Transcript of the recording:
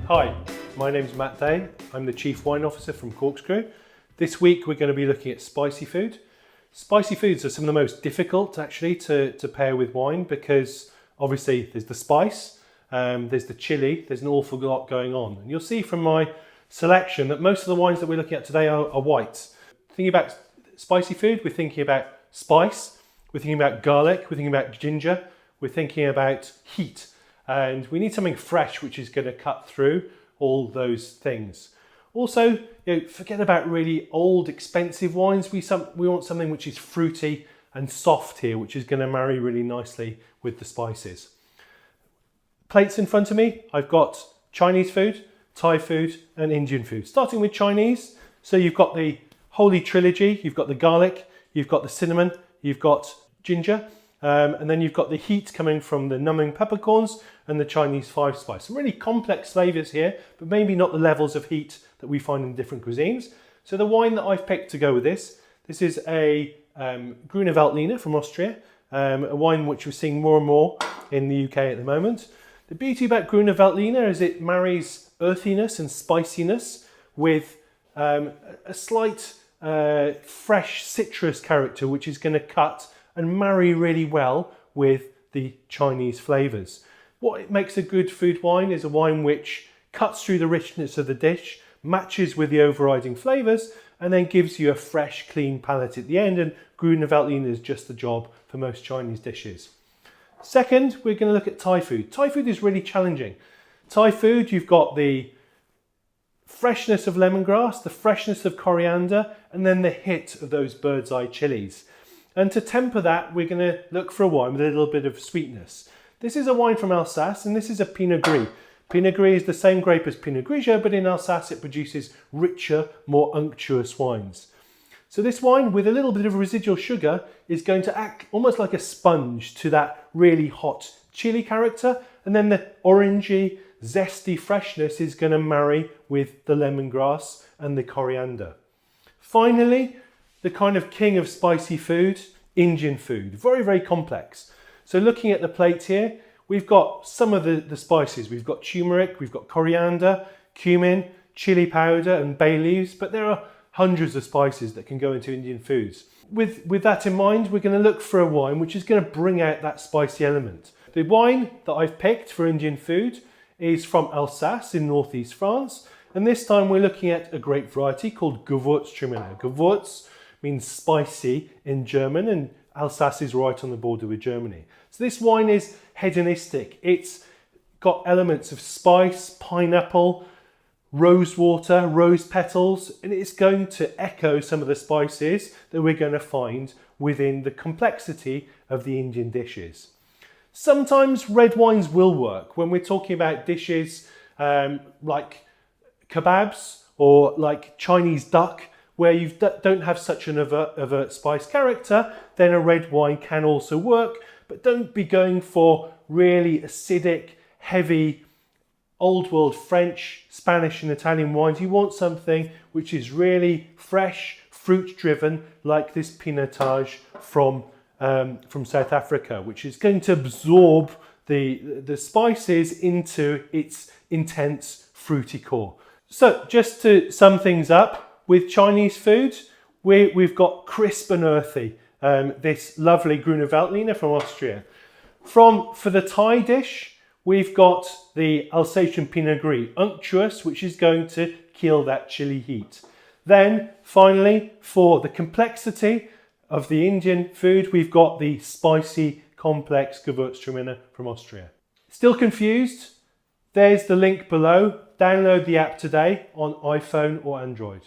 Hi, my name's Matt Day. I'm the Chief Wine Officer from Corkscrew. This week we're going to be looking at spicy food. Spicy foods are some of the most difficult actually to pair with wine because obviously there's the spice, there's the chili, there's an awful lot going on. And you'll see from my selection that most of the wines that we're looking at today are whites. Thinking about spicy food, we're thinking about spice, we're thinking about garlic, we're thinking about ginger, we're thinking about heat. And we need something fresh which is going to cut through all those things. Also, forget about really old, expensive wines. We want something which is fruity and soft here, which is going to marry really nicely with the spices. Plates in front of me, I've got Chinese food, Thai food and Indian food. Starting with Chinese, so you've got the Holy Trilogy, you've got the garlic, you've got the cinnamon, you've got ginger, and then you've got the heat coming from the numbing peppercorns and the Chinese 5-spice. Some really complex flavours here, but maybe not the levels of heat that we find in different cuisines. So the wine that I've picked to go with this is a Gruner Veltliner from Austria, a wine which we're seeing more and more in the UK at the moment. The beauty about Gruner Veltliner is it marries earthiness and spiciness with a slight fresh citrus character, which is going to cut and marry really well with the Chinese flavours. What makes a good food wine is a wine which cuts through the richness of the dish, matches with the overriding flavours, and then gives you a fresh, clean palate at the end. And Gruner Veltliner is just the job for most Chinese dishes. Second, we're going to look at Thai food. Thai food is really challenging. Thai food, you've got the freshness of lemongrass, the freshness of coriander, and then the hit of those bird's eye chilies. And to temper that, we're going to look for a wine with a little bit of sweetness. This is a wine from Alsace, and this is a Pinot Gris. Pinot Gris is the same grape as Pinot Grigio, but in Alsace it produces richer, more unctuous wines. So this wine, with a little bit of residual sugar, is going to act almost like a sponge to that really hot chili character, and then the orangey, zesty freshness is going to marry with the lemongrass and the coriander. Finally, the kind of king of spicy food, Indian food. Very, very complex. So looking at the plate here, we've got some of the spices. We've got turmeric, we've got coriander, cumin, chili powder and bay leaves, but there are hundreds of spices that can go into Indian foods. With that in mind, we're going to look for a wine which is going to bring out that spicy element. The wine that I've picked for Indian food is from Alsace in northeast France, and this time we're looking at a grape variety called Gewurztraminer. Gewurz means spicy in German, and Alsace is right on the border with Germany. So this wine is hedonistic. It's got elements of spice, pineapple, rose water, rose petals, and it's going to echo some of the spices that we're going to find within the complexity of the Indian dishes. Sometimes red wines will work when we're talking about dishes like kebabs or like Chinese duck, where you don't have such an overt spice character, then a red wine can also work, but don't be going for really acidic, heavy, old world French, Spanish and Italian wines. You want something which is really fresh, fruit driven, like this Pinotage from South Africa, which is going to absorb the spices into its intense fruity core. So just to sum things up, with Chinese food, we've got crisp and earthy, this lovely Gruner Veltliner from Austria. For the Thai dish, we've got the Alsatian Pinot Gris, unctuous, which is going to kill that chili heat. Then, finally, for the complexity of the Indian food, we've got the spicy, complex Gewurztraminer from Austria. Still confused? There's the link below. Download the app today on iPhone or Android.